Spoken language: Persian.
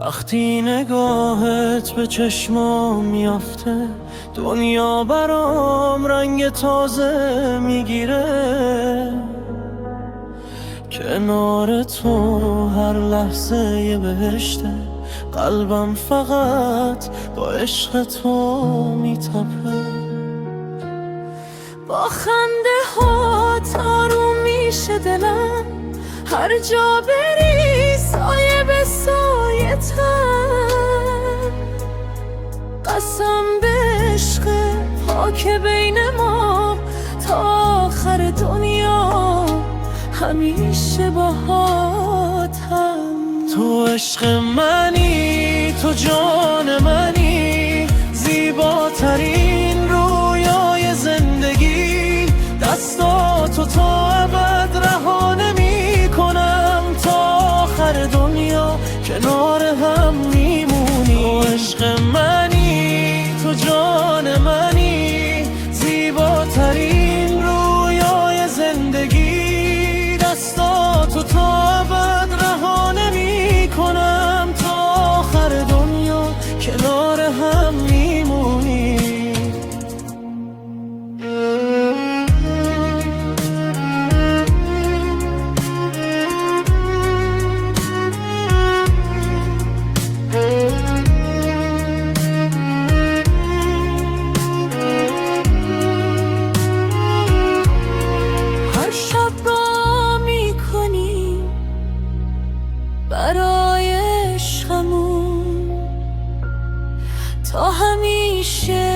وقتی نگاهت به چشمام میافته، دنیا برام رنگ تازه میگیره. کنار تو هر لحظه یه بهشته، قلبم فقط با عشق تو میتپه. با خنده هات آروم میشه دلم، هر جا بری سایه به سایه تن. قسم به عشق پاک بین ما، تا آخر دنیا همیشه باهاتم. تو عشق منی، تو جان منی، زیباترین رویای زندگی. دستاتو تا ابد رها نمی کنم، تا آخر دنیا کنار هم میمونی. تو عشق منی، تو جان منی، زیباترین رویای زندگی. دستاتو تا ابد رها نمی کنم، تا آخر دنیا کنار هم میمونی. هر شب با میکنی برای عشقمون، تا همیشه